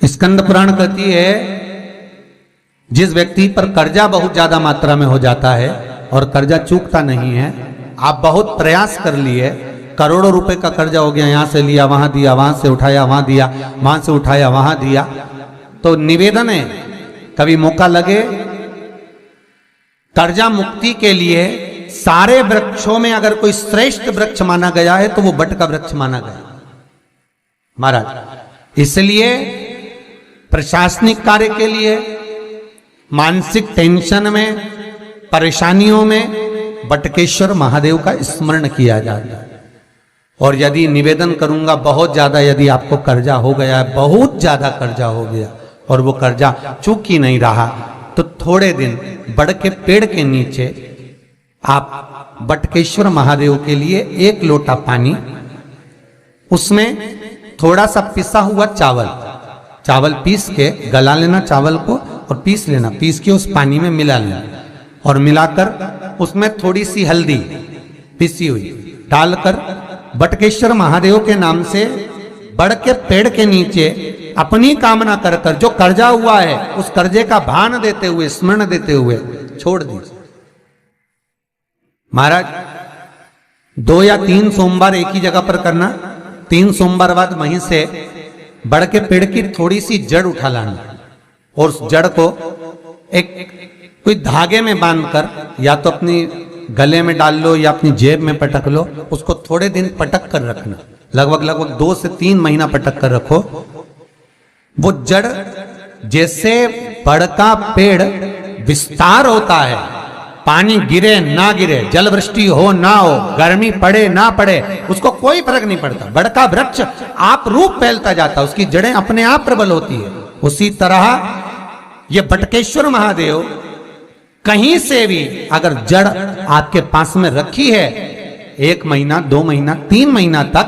स्कंद पुराण कहती है, जिस व्यक्ति पर कर्जा बहुत ज्यादा मात्रा में हो जाता है और कर्जा चूकता नहीं है, आप बहुत प्रयास कर लिए, करोड़ों रुपए का कर्जा हो गया, यहां से लिया वहां दिया, वहां से उठाया वहां दिया, वहां से उठाया वहां दिया, तो निवेदन है कभी मौका लगे कर्जा मुक्ति के लिए सारे वृक्षों में अगर कोई श्रेष्ठ वृक्ष माना गया है तो वो बट का वृक्ष माना गया महाराज। इसलिए प्रशासनिक कार्य के लिए, मानसिक टेंशन में, परेशानियों में बटकेश्वर महादेव का स्मरण किया जाता है। और यदि निवेदन करूंगा बहुत ज्यादा, यदि आपको कर्जा हो गया है, बहुत ज्यादा कर्जा हो गया और वो कर्जा चूक ही नहीं रहा, तो थोड़े दिन बड़ के पेड़ के नीचे आप बटकेश्वर महादेव के लिए 1 लोटा पानी, उसमें थोड़ा सा पिसा हुआ चावल पीस के गला लेना चावल को और पीस लेना, पीस के उस पानी में मिला लेना और मिलाकर उसमें थोड़ी सी हल्दी पिसी हुई डालकर बटकेश्वर महादेव के नाम से बड़ के पेड़ के नीचे अपनी कामना कर कर जो कर्जा हुआ है उस कर्जे का भान देते हुए, स्मरण देते हुए छोड़ दीजिए। महाराज 2 या 3 सोमवार एक ही जगह पर करना, 3 सोमवार बाद वहीं से बड़ के पेड़ की थोड़ी सी जड़ उठा लाना और उस जड़ को एक कोई धागे में बांधकर या तो अपनी गले में डाल लो या अपनी जेब में पटक लो, उसको थोड़े दिन पटक कर रखना, लगभग 2 से 3 महीना पटक कर रखो। वो जड़ जैसे बड़ का पेड़ विस्तार होता है, पानी गिरे ना गिरे, जल वृष्टि हो ना हो, गर्मी पड़े ना पड़े, उसको कोई फर्क नहीं पड़ता, बड़ का वृक्ष आप रूप फैलता जाता, उसकी जड़ें अपने आप प्रबल होती है। उसी तरह ये बटकेश्वर महादेव कहीं से भी अगर जड़ आपके पास में रखी है 1 महीना 2 महीना 3 महीना तक,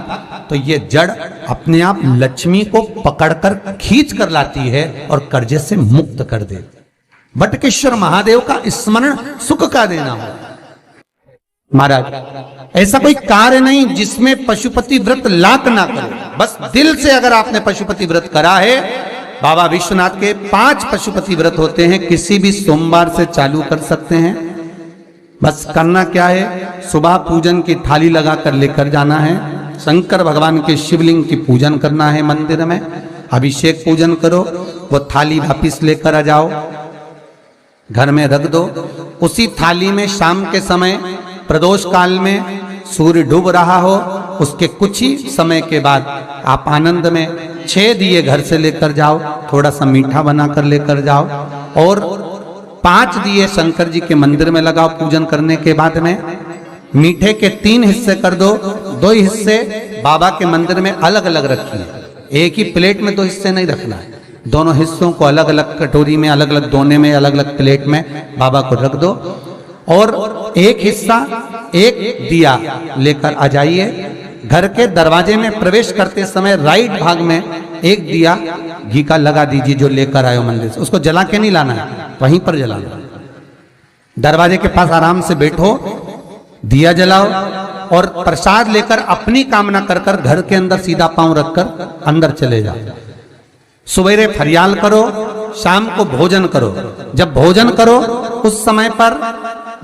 तो ये जड़ अपने आप लक्ष्मी को पकड़कर खींच कर लाती है और कर्जे से मुक्त कर देती। बटकेश्वर महादेव का स्मरण सुख का देना हो। महाराज ऐसा कोई कार्य नहीं जिसमें पशुपति व्रत लाख ना करो, बस दिल से अगर आपने पशुपति व्रत करा है, बाबा विश्वनाथ के 5 पशुपति व्रत होते हैं, किसी भी सोमवार से चालू कर सकते हैं। बस करना क्या है, सुबह पूजन की थाली लगाकर लेकर जाना है, शंकर भगवान के शिवलिंग की पूजन करना है, मंदिर में अभिषेक पूजन करो, वो थाली वापिस लेकर आ जाओ, घर में रख दो। उसी थाली में शाम के समय प्रदोष काल में सूर्य डूब रहा हो, उसके कुछ ही समय के बाद आप आनंद में 6 दिए घर से लेकर जाओ, थोड़ा सा मीठा बनाकर लेकर जाओ और 5 दिए शंकर जी के मंदिर में लगाओ। पूजन करने के बाद में मीठे के 3 हिस्से कर दो, 2 हिस्से बाबा के मंदिर में अलग अलग रखिए, एक ही प्लेट में 2 हिस्से नहीं रखना है, दोनों हिस्सों को अलग अलग कटोरी में, अलग अलग दोने में, अलग अलग प्लेट में बाबा को रख दो और एक हिस्सा, एक दिया लेकर आ जाइए। घर के दरवाजे में प्रवेश करते समय राइट भाग में एक दिया घी का लगा दीजिए जो लेकर आए हो मंदिर से, उसको जला के नहीं लाना है, वहीं पर जलाना। दरवाजे के पास आराम से बैठो, दिया जलाओ और प्रसाद लेकर अपनी कामना कर कर घर के अंदर सीधा पांव रखकर अंदर चले जाओ। सवेरे फरियाल करो, शाम को भोजन करो। जब भोजन करो उस समय पर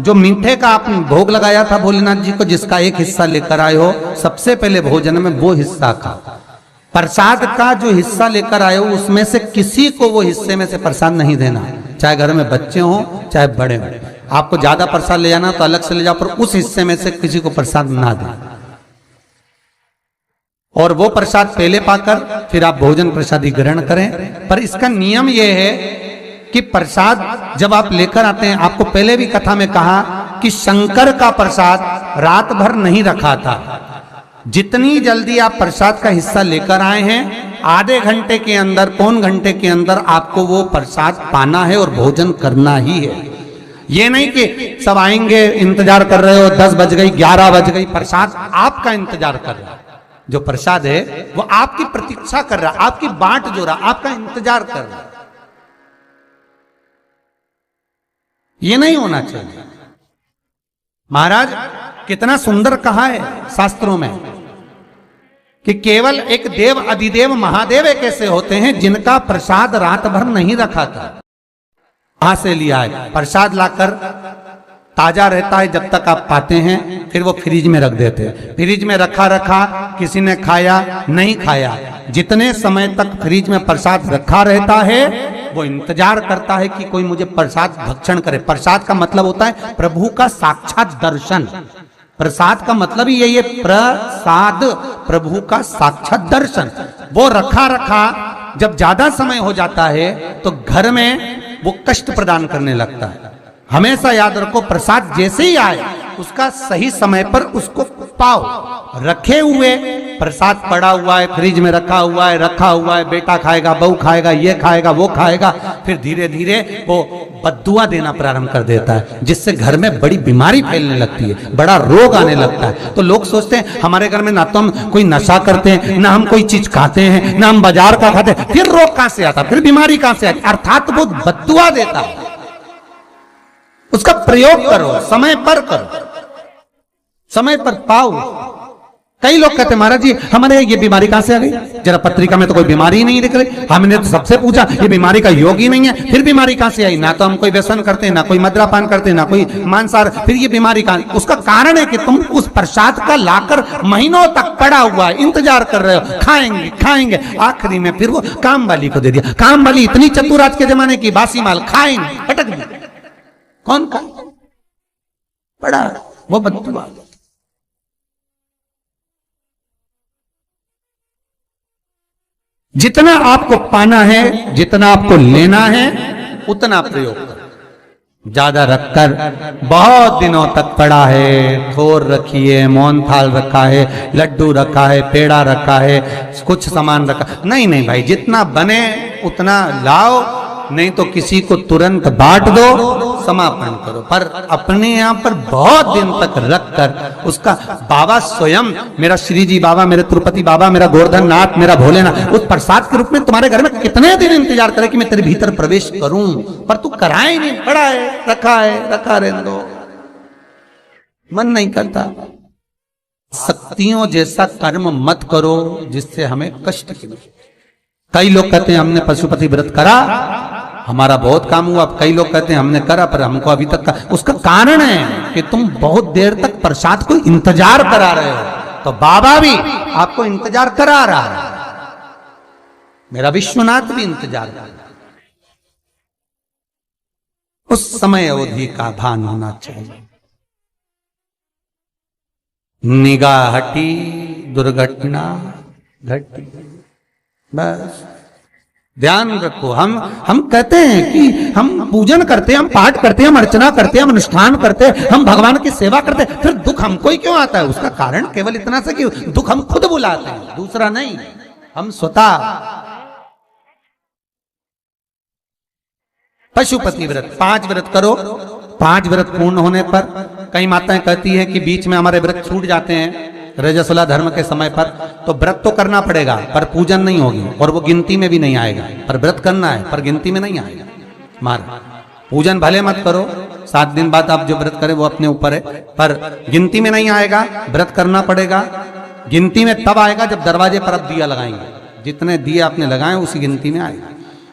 जो मीठे का आपने भोग लगाया था भोलेनाथ जी को, जिसका एक हिस्सा लेकर आए हो, सबसे पहले भोजन में वो हिस्सा खाओ। प्रसाद का जो हिस्सा लेकर आए हो उसमें से किसी को वो हिस्से में से प्रसाद नहीं देना, चाहे घर में बच्चे हो चाहे बड़े हो। आपको ज्यादा प्रसाद ले जाना तो अलग से ले जाओ, पर उस हिस्से में से किसी को प्रसाद ना दें। और वो प्रसाद पहले पाकर फिर आप भोजन प्रसादी ग्रहण करें। पर इसका नियम यह है कि प्रसाद जब आप लेकर आते हैं, आपको पहले भी कथा में कहा कि शंकर का प्रसाद रात भर नहीं रखा था। जितनी जल्दी आप प्रसाद का हिस्सा लेकर आए हैं, आधे घंटे के अंदर, पौन घंटे के अंदर आपको वो प्रसाद पाना है और भोजन करना ही है। ये नहीं कि सब आएंगे, इंतजार कर रहे हो, 10 बज गई, 11 बज गई, प्रसाद आपका इंतजार कर रहा है। जो प्रसाद है वो आपकी प्रतीक्षा कर रहा, आपकी बाट जो रहा, आपका इंतजार कर रहा। ये नहीं होना चाहिए। महाराज कितना सुंदर कहा है शास्त्रों में कि केवल एक देव अधिदेव महादेव एक ऐसे होते हैं जिनका प्रसाद रात भर नहीं रखा था, वहां से लिया है। प्रसाद लाकर ताजा रहता है जब तक आप पाते हैं, फिर वो फ्रिज में रख देते हैं। फ्रिज में रखा रखा किसी ने खाया नहीं खाया, जितने समय तक फ्रिज में प्रसाद रखा रहता है वो इंतजार करता है कि कोई मुझे प्रसाद भक्षण करे। प्रसाद का मतलब होता है प्रभु का साक्षात दर्शन। प्रसाद का मतलब ही यही है, प्रसाद प्रभु का साक्षात दर्शन। वो रखा रखा जब ज्यादा समय हो जाता है तो घर में वो कष्ट प्रदान करने लगता है। हमेशा याद रखो, प्रसाद जैसे ही आए उसका सही समय पर उसको पाओ। रखे हुए प्रसाद पड़ा हुआ है, फ्रिज में रखा हुआ है, बेटा खाएगा, बहू खाएगा, ये खाएगा, वो खाएगा, फिर धीरे धीरे वो बद्दुआ देना प्रारंभ कर देता है, जिससे घर में बड़ी बीमारी फैलने लगती है, बड़ा रोग आने लगता है। तो लोग सोचते हैं हमारे घर में ना तो हम कोई नशा करते हैं, ना हम कोई चीज खाते हैं, ना हम बाजार का खाते हैं, फिर रोग कहां से आता, फिर बीमारी कहां से आती? अर्थात वो बद्दुआ देता है। उसका प्रयोग करो, समय पर करो, समय पर पाओ। कई लोग कहते हैं महाराज जी हमारे ये बीमारी कहां से आ गई, जरा पत्रिका में तो कोई बीमारी ही नहीं दिख रही, हमने तो सबसे पूछा ये बीमारी का योग ही नहीं है, फिर बीमारी कहां से आई? ना तो हम कोई व्यसन करते हैं, ना कोई मद्रापान करते हैं, ना कोई मांसाहार, फिर ये बीमारी कहां? उसका कारण है कि तुम उस प्रसाद का लाकर महीनों तक पड़ा हुआ है, इंतजार कर रहे हो, खाएंगे खाएंगे, आखिरी में फिर वो काम वाली को दे दिया। काम वाली इतनी चतुर आज के जमाने की, बासी माल खाएंगे, अटक गई, कौन का पड़ा वो बद्दुआ। जितना आपको पाना है, जितना आपको लेना है, उतना प्रयोग करो। ज्यादा रखकर बहुत दिनों तक पड़ा है, थोर रखी है, मोहन थाल रखा है, लड्डू रखा है, पेड़ा रखा है, कुछ सामान रखा, नहीं नहीं भाई, जितना बने उतना लाओ, नहीं तो किसी को तुरंत बांट दो, समापन करो। पर अपने यहां पर बहुत दिन तक रखकर उसका बाबा स्वयं, मेरा श्री जी बाबा, मेरे तिरुपति बाबा, मेरा गोवर्धन नाथ, मेरा भोलेनाथ, उस प्रसाद के रूप में तुम्हारे घर में कितने दिन इंतजार करे कि मैं तेरे भीतर प्रवेश करूं, पर तू कराए नहीं, पड़ा है, रखा रहने दो, मन नहीं करता। शक्तियों जैसा कर्म मत करो जिससे हमें कष्ट की। कई लोग कहते हैं हमने पशुपति व्रत करा, हमारा बहुत काम हुआ। कई लोग कहते हैं हमने करा पर हमको अभी तक का। उसका कारण है कि तुम बहुत देर तक प्रसाद को इंतजार करा रहे हो, तो बाबा भी आपको इंतजार करा रहा है, मेरा विश्वनाथ भी इंतजार कर रहा है। उस समय अवधि का भान होना चाहिए। निगाह हटी, दुर्घटना घटी, बस ध्यान रखो। हम कहते हैं कि हम पूजन करते हैं, हम पाठ करते हैं, हम अर्चना करते हैं, हम अनुष्ठान करते हैं, हम भगवान की सेवा करते हैं, फिर दुख हमको ही क्यों आता है? उसका कारण केवल इतना सा कि दुख हम खुद बुलाते हैं, दूसरा नहीं, हम स्वतः। पशुपति व्रत 5 व्रत करो। 5 व्रत पूर्ण होने पर कई माताएं कहती हैं कि बीच में हमारे व्रत छूट जाते हैं रजस्वला धर्म के समय पर, तो व्रत तो करना पड़ेगा पर पूजन नहीं होगी और वो गिनती में भी नहीं आएगा। पर व्रत करना है पर गिनती में नहीं आएगा। मार पूजन भले मत करो, 7 दिन बाद आप जो व्रत करें वो अपने ऊपर है, पर गिनती में नहीं आएगा। व्रत करना पड़ेगा। गिनती में तब आएगा जब दरवाजे पर आप दिया लगाएंगे, जितने दिए आपने लगाए उसी गिनती में आएगा।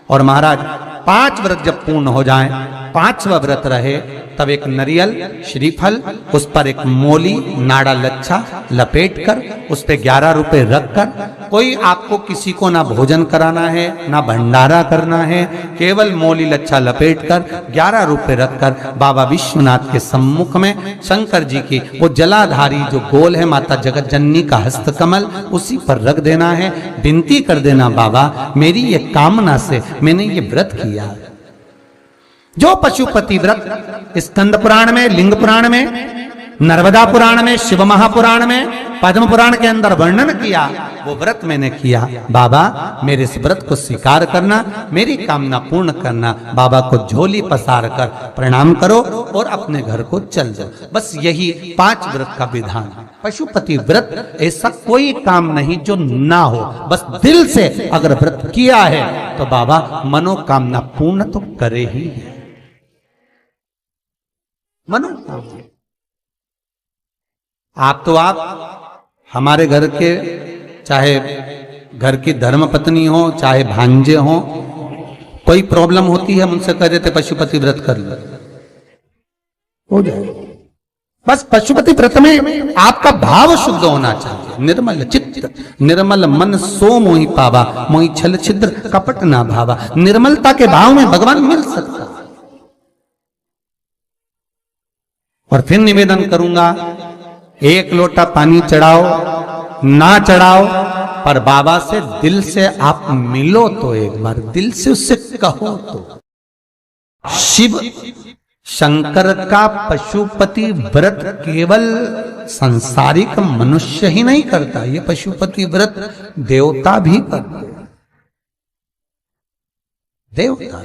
और महाराज 5 व्रत जब पूर्ण हो जाएं, 5वां व्रत रहे, तब एक नरियल श्रीफल, उस पर एक मोली नाड़ा लच्छा लपेट कर उस पे 11 रुपए रखकर, कोई आपको किसी को ना भोजन कराना है ना भंडारा करना है, केवल मोली लच्छा लपेट कर 11 रुपए रखकर बाबा विश्वनाथ के सम्मुख में शंकर जी की वो जलाधारी जो गोल है माता जगत जननी का हस्तकमल, उसी पर रख देना है। विनती कर देना, बाबा मेरी ये कामना से मैंने ये व्रत किया। जो पशुपति व्रत स्कंद पुराण में, लिंग पुराण में, नर्मदा पुराण में, शिव महापुराण में, पद्म पुराण के अंदर वर्णन किया, वो व्रत मैंने किया। बाबा मेरे इस व्रत को स्वीकार करना, मेरी कामना पूर्ण करना। बाबा को झोली पसार कर प्रणाम करो और अपने घर को चल जाओ। बस यही 5 व्रत का विधान है। पशुपति व्रत ऐसा कोई काम नहीं जो ना हो, बस दिल से अगर व्रत किया है तो बाबा मनोकामना पूर्ण तो करे ही है। आप हमारे घर के चाहे घर की धर्म पत्नी हो, चाहे भांजे हो, कोई प्रॉब्लम होती है, मुझसे कह देते पशुपति व्रत कर लो, हो जाए। बस पशुपति व्रत में आपका भाव शुद्ध होना चाहिए। निर्मल चित्त निर्मल मन सो मोहि पावा, मोहि छल छिद्र कपट ना भावा। निर्मलता के भाव में भगवान मिल सकता। और फिर निवेदन करूंगा, एक लोटा पानी चढ़ाओ ना चढ़ाओ, पर बाबा से दिल से आप मिलो तो, एक बार दिल से उससे कहो तो। शिव शंकर का पशुपति व्रत केवल सांसारिक मनुष्य ही नहीं करता, ये पशुपति व्रत देवता भी करते, देवता